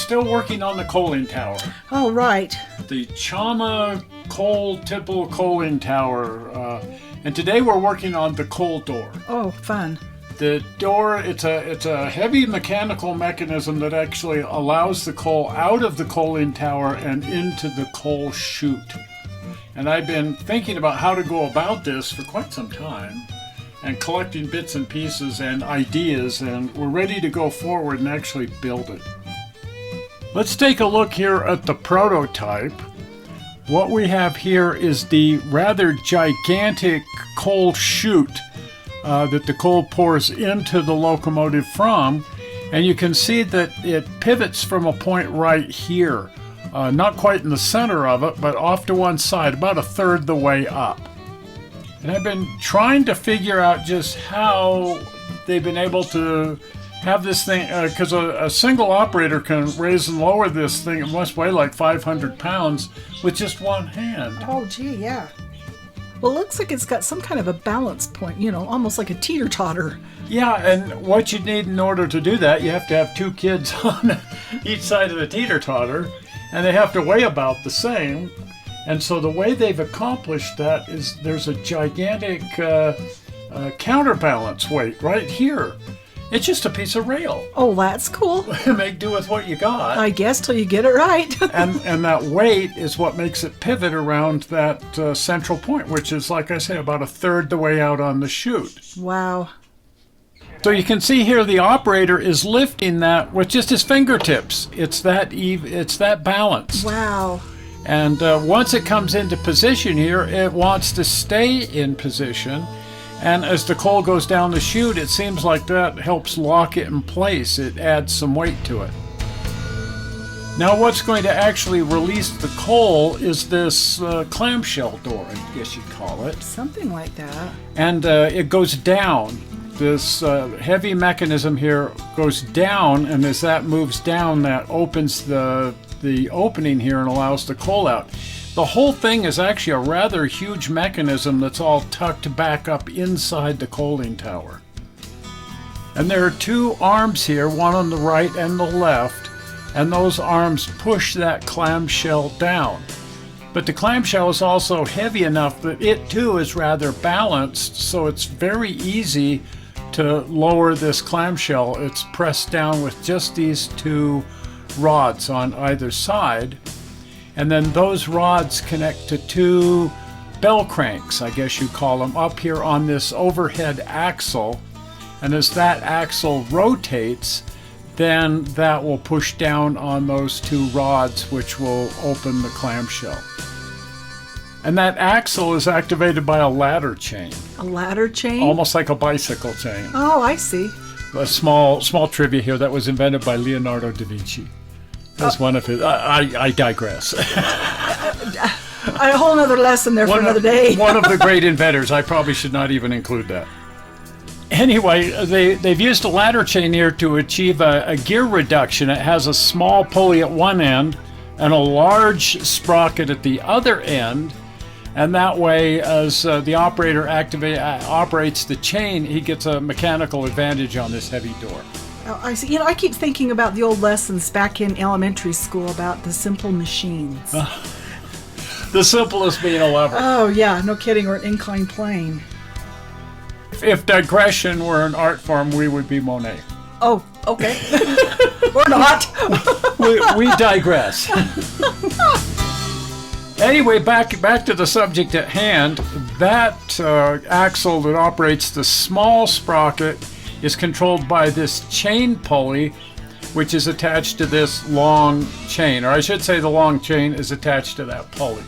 still working on the coaling tower. Oh, right. The Chama tipple coaling tower. And today we're working on the coal door. Oh, fun. The door, it's a heavy mechanical mechanism that actually allows the coal out of the coaling tower and into the coal chute. And I've been thinking about how to go about this for quite some time and collecting bits and pieces and ideas, and we're ready to go forward and actually build it. Let's take a look here at the prototype. What we have here is the rather gigantic coal chute that the coal pours into the locomotive from, and you can see that it pivots from a point right here, not quite in the center of it, but off to one side, about a third the way up. And I've been trying to figure out just how they've been able to have this thing, because a single operator can raise and lower this thing. It must weigh like 500 pounds with just one hand. Oh, gee, yeah. Well, it looks like it's got some kind of a balance point, almost like a teeter-totter. Yeah, and what you need in order to do that, you have to have two kids on each side of the teeter-totter, and they have to weigh about the same. And so the way they've accomplished that is there's a gigantic counterbalance weight right here. It's just a piece of rail. Oh, that's cool. Make do with what you got. I guess till you get it right. and that weight is what makes it pivot around that central point, which is, like I say, about a third the way out on the chute. Wow. So you can see here the operator is lifting that with just his fingertips. It's that balance. Wow. And once it comes into position here, it wants to stay in position. And as the coal goes down the chute, it seems like that helps lock it in place. It adds some weight to it. Now what's going to actually release the coal is this clamshell door, I guess you'd call it. Something like that. And it goes down. This heavy mechanism here goes down, and as that moves down, that opens the opening here and allows the coal out. The whole thing is actually a rather huge mechanism that's all tucked back up inside the coaling tower. And there are two arms here, one on the right and the left, and those arms push that clamshell down. But the clamshell is also heavy enough that it too is rather balanced, so it's very easy to lower this clamshell. It's pressed down with just these two rods on either side. And then those rods connect to two bell cranks, I guess you call them, up here on this overhead axle. And as that axle rotates, then that will push down on those two rods, which will open the clamshell. And that axle is activated by a ladder chain. A ladder chain? Almost like a bicycle chain. Oh, I see. A small trivia here, that was invented by Leonardo da Vinci. That's one of his. I digress. A whole other lesson there for another day. One of the great inventors. I probably should not even include that. Anyway, they've used a ladder chain here to achieve a gear reduction. It has a small pulley at one end and a large sprocket at the other end. And that way, as the operator operates the chain, he gets a mechanical advantage on this heavy door. Oh, I see. I keep thinking about the old lessons back in elementary school about the simple machines. The simplest being a lever. Oh, yeah, no kidding, or an inclined plane. If digression were an art form, we would be Monet. Oh, okay. Or not. we digress. Anyway, back to the subject at hand. That axle that operates the small sprocket is controlled by this chain pulley, which is attached to this long chain, or I should say the long chain is attached to that pulley.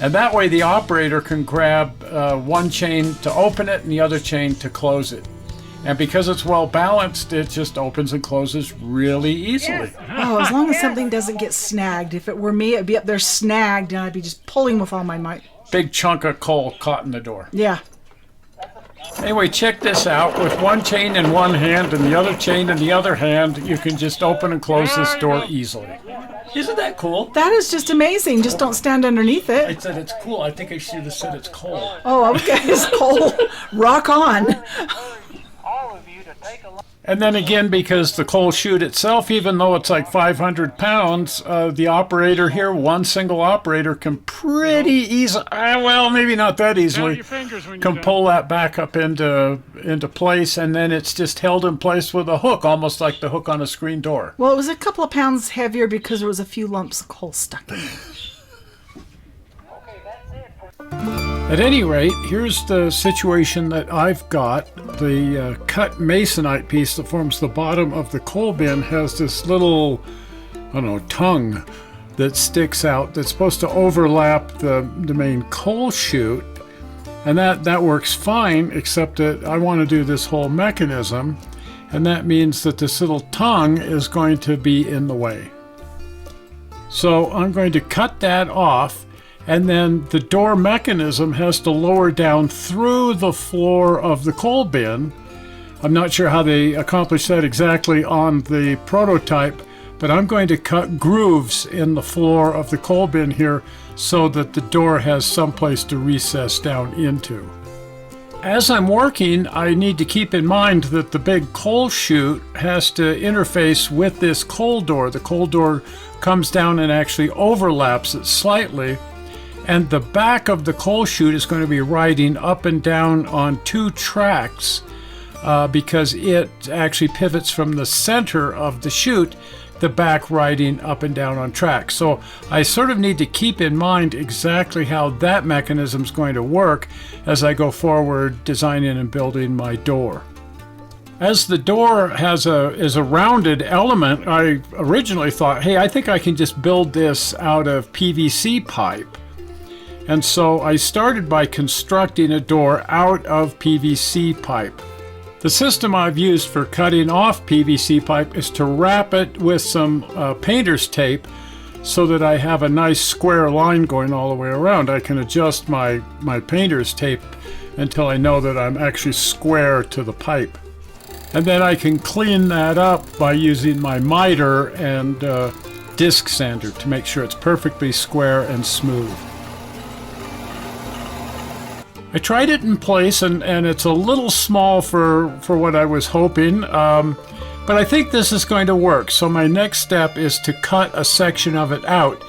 And that way the operator can grab one chain to open it and the other chain to close it. And because it's well balanced, it just opens and closes really easily. Yes. Oh, as long as something doesn't get snagged. If it were me, it'd be up there snagged and I'd be just pulling with all my might. Big chunk of coal caught in the door. Yeah. Anyway, check this out. With one chain in one hand and the other chain in the other hand, you can just open and close this door easily. Isn't that cool? That is just amazing. Just don't stand underneath it. I said it's cool. I think I should have said it's cold. Oh, okay. It's cold. Rock on. And then again, because the coal chute itself, even though it's like 500 pounds, the operator here, one single operator, can pretty easily, well, maybe not that easily, can pull that back up into place, and then it's just held in place with a hook, almost like the hook on a screen door. Well, it was a couple of pounds heavier because there was a few lumps of coal stuck in it. At any rate, here's the situation that I've got. The cut masonite piece that forms the bottom of the coal bin has this little, I don't know, tongue that sticks out that's supposed to overlap the main coal chute. And that works fine, except that I want to do this whole mechanism. And that means that this little tongue is going to be in the way. So I'm going to cut that off. And then the door mechanism has to lower down through the floor of the coal bin. I'm not sure how they accomplish that exactly on the prototype, but I'm going to cut grooves in the floor of the coal bin here so that the door has someplace to recess down into. As I'm working, I need to keep in mind that the big coal chute has to interface with this coal door. The coal door comes down and actually overlaps it slightly. And the back of the coal chute is going to be riding up and down on two tracks because it actually pivots from the center of the chute, the back riding up and down on tracks. So I sort of need to keep in mind exactly how that mechanism is going to work as I go forward designing and building my door. As the door is a rounded element, I originally thought, hey, I think I can just build this out of PVC pipe. And so I started by constructing a door out of PVC pipe. The system I've used for cutting off PVC pipe is to wrap it with some painter's tape so that I have a nice square line going all the way around. I can adjust my painter's tape until I know that I'm actually square to the pipe. And then I can clean that up by using my miter and disc sander to make sure it's perfectly square and smooth. I tried it in place, and it's a little small for what I was hoping, but I think this is going to work. So my next step is to cut a section of it out.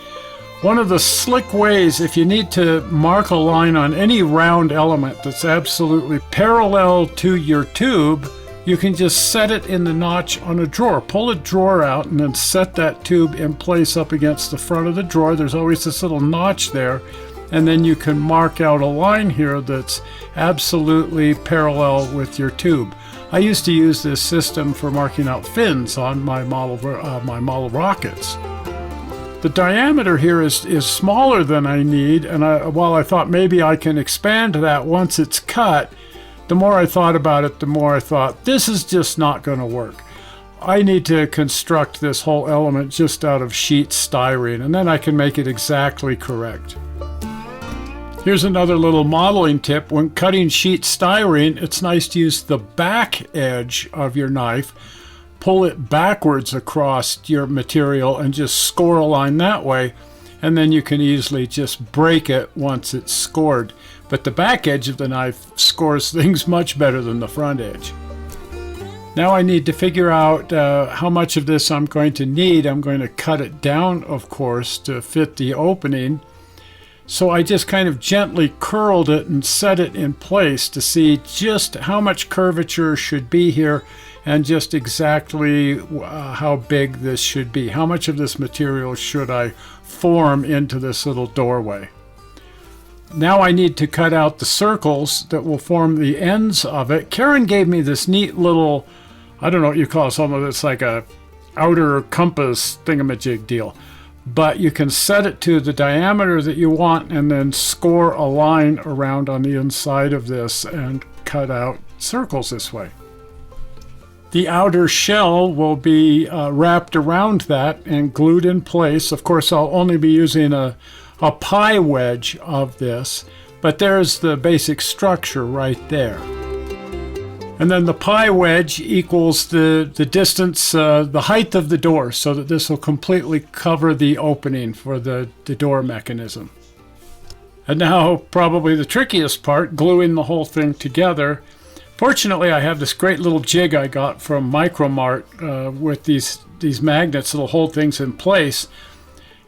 One of the slick ways, if you need to mark a line on any round element that's absolutely parallel to your tube, you can just set it in the notch on a drawer. Pull a drawer out and then set that tube in place up against the front of the drawer. There's always this little notch there. And then you can mark out a line here that's absolutely parallel with your tube. I used to use this system for marking out fins on my model rockets. The diameter here is smaller than I need, and while I thought maybe I can expand that once it's cut, the more I thought about it, the more I thought, this is just not going to work. I need to construct this whole element just out of sheet styrene, and then I can make it exactly correct. Here's another little modeling tip. When cutting sheet styrene, it's nice to use the back edge of your knife, pull it backwards across your material, and just score a line that way, and then you can easily just break it once it's scored. But the back edge of the knife scores things much better than the front edge. Now I need to figure out how much of this I'm going to need. I'm going to cut it down, of course, to fit the opening. So I just kind of gently curled it and set it in place to see just how much curvature should be here and just exactly how big this should be. How much of this material should I form into this little doorway? Now I need to cut out the circles that will form the ends of it. Karen gave me this neat little, I don't know what you call it, some of it's like a outer compass thingamajig deal. But you can set it to the diameter that you want and then score a line around on the inside of this and cut out circles this way. The outer shell will be wrapped around that and glued in place. Of course, I'll only be using a pie wedge of this, but there's the basic structure right there. And then the pie wedge equals the distance, the height of the door, so that this will completely cover the opening for the door mechanism. And now, probably the trickiest part, gluing the whole thing together. Fortunately, I have this great little jig I got from Micromart with these magnets that'll hold things in place.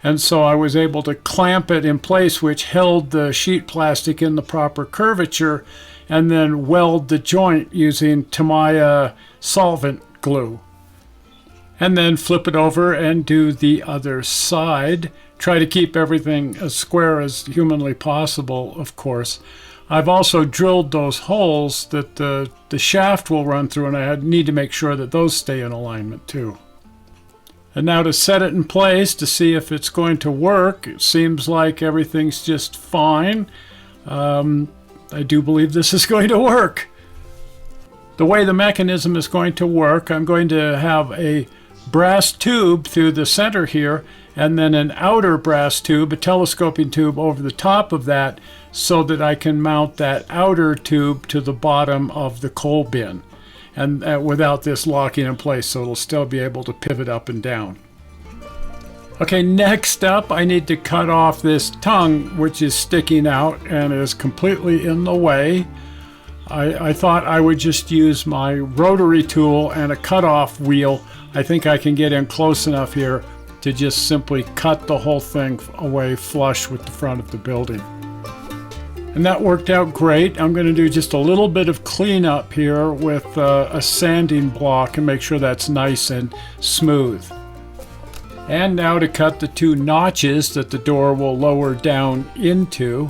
And so I was able to clamp it in place, which held the sheet plastic in the proper curvature, and then weld the joint using Chama solvent glue. And then flip it over and do the other side. Try to keep everything as square as humanly possible, of course. I've also drilled those holes that the shaft will run through, and I need to make sure that those stay in alignment too. And now to set it in place to see if it's going to work. It seems like everything's just fine. I do believe this is going to work. The way the mechanism is going to work, I'm going to have a brass tube through the center here, and then an outer brass tube, a telescoping tube over the top of that, so that I can mount that outer tube to the bottom of the coal bin, and without this locking in place, so it'll still be able to pivot up and down. Okay, next up I need to cut off this tongue, which is sticking out and is completely in the way. I thought I would just use my rotary tool and a cutoff wheel. I think I can get in close enough here to just simply cut the whole thing away flush with the front of the building. And that worked out great. I'm going to do just a little bit of cleanup here with a sanding block and make sure that's nice and smooth. And now to cut the two notches that the door will lower down into.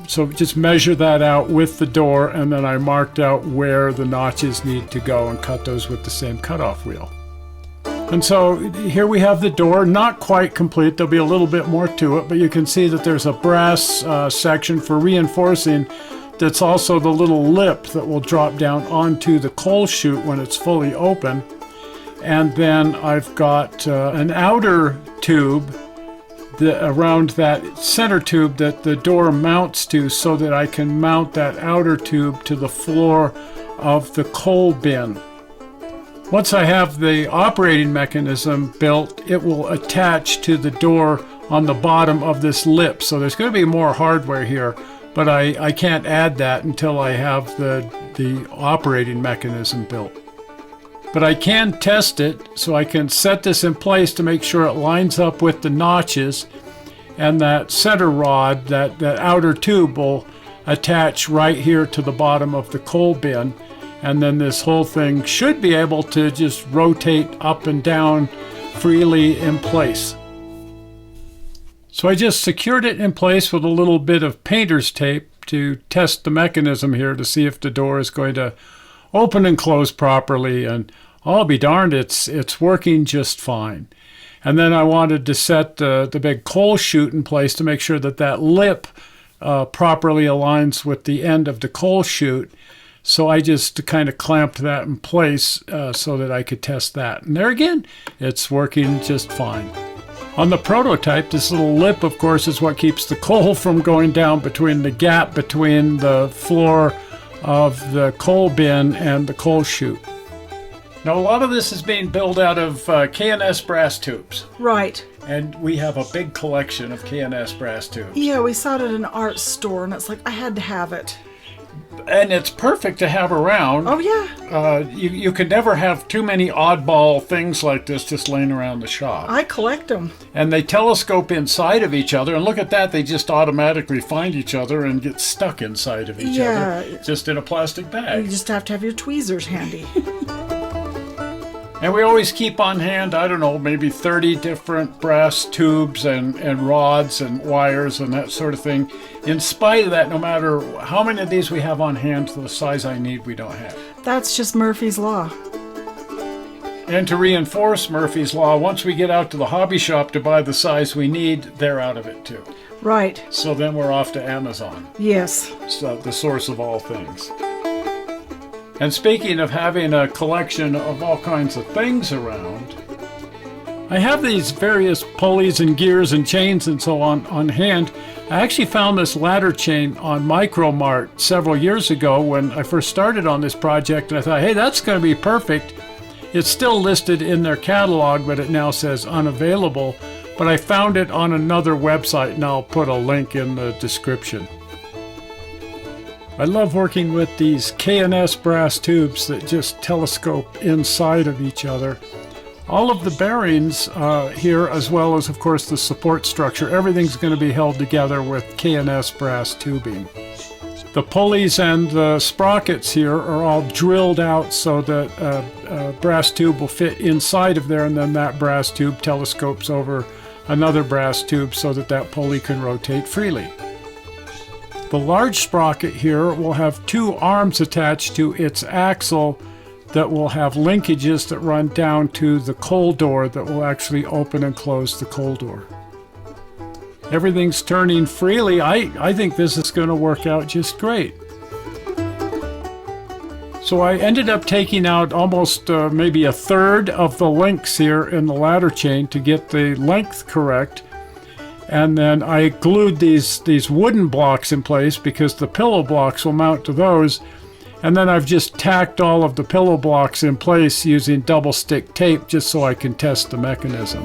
So just measure that out with the door, and then I marked out where the notches need to go and cut those with the same cutoff wheel. And so here we have the door, not quite complete. There'll be a little bit more to it, but you can see that there's a brass section for reinforcing that's also the little lip that will drop down onto the coal chute when it's fully open. And then I've got an outer tube around that center tube that the door mounts to, so that I can mount that outer tube to the floor of the coal bin. Once I have the operating mechanism built, it will attach to the door on the bottom of this lip. So there's going to be more hardware here, but I can't add that until I have the operating mechanism built. But I can test it, so I can set this in place to make sure it lines up with the notches, and that center rod, that outer tube, will attach right here to the bottom of the coal bin, and then this whole thing should be able to just rotate up and down freely in place. So I just secured it in place with a little bit of painter's tape to test the mechanism here to see if the door is going to open and close properly, and I'll be darned, it's working just fine. And then I wanted to set the big coal chute in place to make sure that lip properly aligns with the end of the coal chute. So I just kind of clamped that in place so that I could test that. And there again, it's working just fine. On the prototype, this little lip, of course, is what keeps the coal from going down between the gap between the floor of the coal bin and the coal chute. Now, a lot of this is being built out of K&S brass tubes. Right. And we have a big collection of K&S brass tubes. Yeah, we saw it at an art store, and it's like, I had to have it. And it's perfect to have around. Oh, yeah. You could never have too many oddball things like this just laying around the shop. I collect them. And they telescope inside of each other, and look at that, they just automatically find each other and get stuck inside of each other, just in a plastic bag. You just have to have your tweezers handy. And we always keep on hand, I don't know, maybe 30 different brass tubes and rods and wires and that sort of thing. In spite of that, no matter how many of these we have on hand, the size I need, we don't have. That's just Murphy's Law. And to reinforce Murphy's Law, once we get out to the hobby shop to buy the size we need, they're out of it too. Right. So then we're off to Amazon. Yes. So the source of all things. And speaking of having a collection of all kinds of things around, I have these various pulleys and gears and chains and so on hand. I actually found this ladder chain on Micromart several years ago when I first started on this project, and I thought, hey, that's going to be perfect. It's still listed in their catalog, but it now says unavailable. But I found it on another website, and I'll put a link in the description. I love working with these K&S brass tubes that just telescope inside of each other. All of the bearings here, as well as, of course, the support structure, everything's going to be held together with K&S brass tubing. The pulleys and the sprockets here are all drilled out so that a brass tube will fit inside of there, and then that brass tube telescopes over another brass tube so that that pulley can rotate freely. The large sprocket here will have two arms attached to its axle that will have linkages that run down to the coal door that will actually open and close the coal door. Everything's turning freely. I think this is going to work out just great. So I ended up taking out almost maybe a third of the links here in the ladder chain to get the length correct. And then I glued these wooden blocks in place because the pillow blocks will mount to those. And then I've just tacked all of the pillow blocks in place using double stick tape just so I can test the mechanism.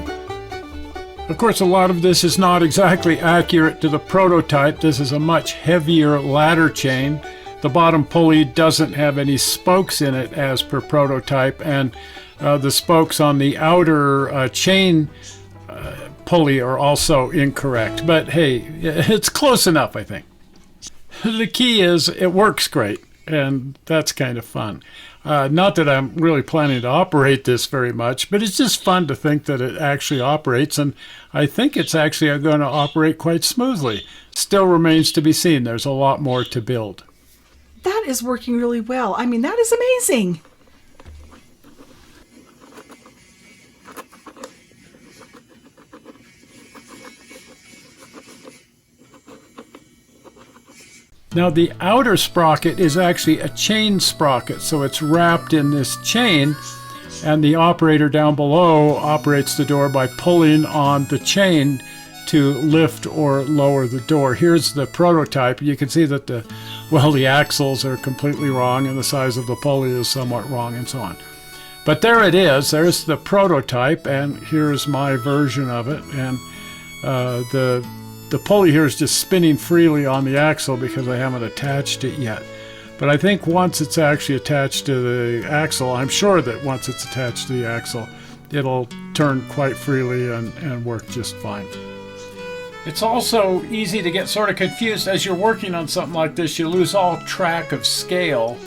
Of course, a lot of this is not exactly accurate to the prototype. This is a much heavier ladder chain. The bottom pulley doesn't have any spokes in it as per prototype, and the spokes on the outer chain pulley are also incorrect. But hey, it's close enough, I think. The key is it works great, and that's kind of fun. Not that I'm really planning to operate this very much, but it's just fun to think that it actually operates, and I think it's actually going to operate quite smoothly. Still remains to be seen. There's a lot more to build. That is working really well. I mean, that is amazing. Now the outer sprocket is actually a chain sprocket, so it's wrapped in this chain, and the operator down below operates the door by pulling on the chain to lift or lower the door. Here's the prototype. You can see that the axles are completely wrong and the size of the pulley is somewhat wrong and so on. But there it is. There's the prototype, and here's my version of it. And the pulley here is just spinning freely on the axle because I haven't attached it yet. But I think once it's actually attached to the axle, I'm sure that once it's attached to the axle, it'll turn quite freely and work just fine. It's also easy to get sort of confused as you're working on something like this. You lose all track of scale.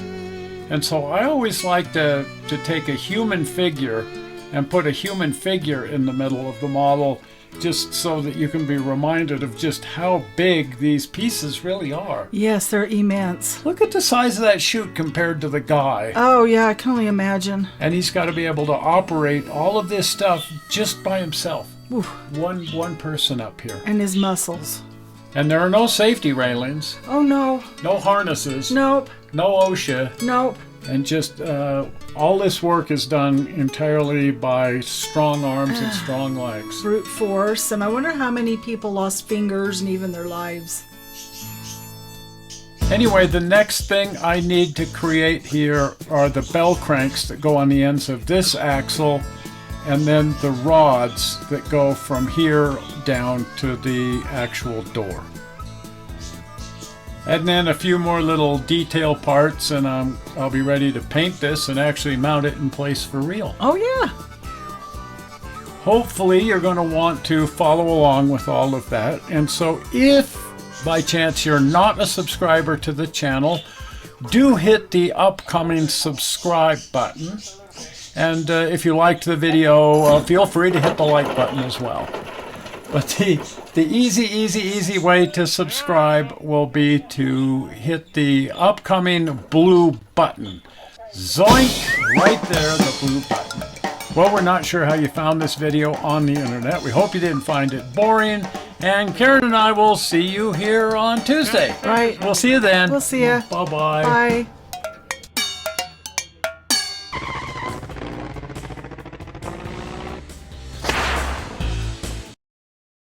And so I always like to take a human figure and put a human figure in the middle of the model, just so that you can be reminded of just how big these pieces really are. Yes, they're immense. Look at the size of that chute compared to the guy. Oh, yeah, I can only imagine. And he's got to be able to operate all of this stuff just by himself. Oof. One person up here. And his muscles. And there are no safety railings. Oh, no. No harnesses. Nope. No OSHA. Nope. And just all this work is done entirely by strong arms and strong legs. Brute force. And I wonder how many people lost fingers and even their lives. Anyway, the next thing I need to create here are the bell cranks that go on the ends of this axle, and then the rods that go from here down to the actual door. And then a few more little detail parts, and I'll be ready to paint this and actually mount it in place for real. Oh, yeah. Hopefully you're going to want to follow along with all of that. And so if by chance you're not a subscriber to the channel, do hit the upcoming subscribe button. And if you liked the video, feel free to hit the like button as well. But the easy way to subscribe will be to hit the upcoming blue button. Zoink! Right there, the blue button. Well, we're not sure how you found this video on the internet. We hope you didn't find it boring. And Karen and I will see you here on Tuesday. Right. We'll see you then. We'll see you. Bye-bye. Bye.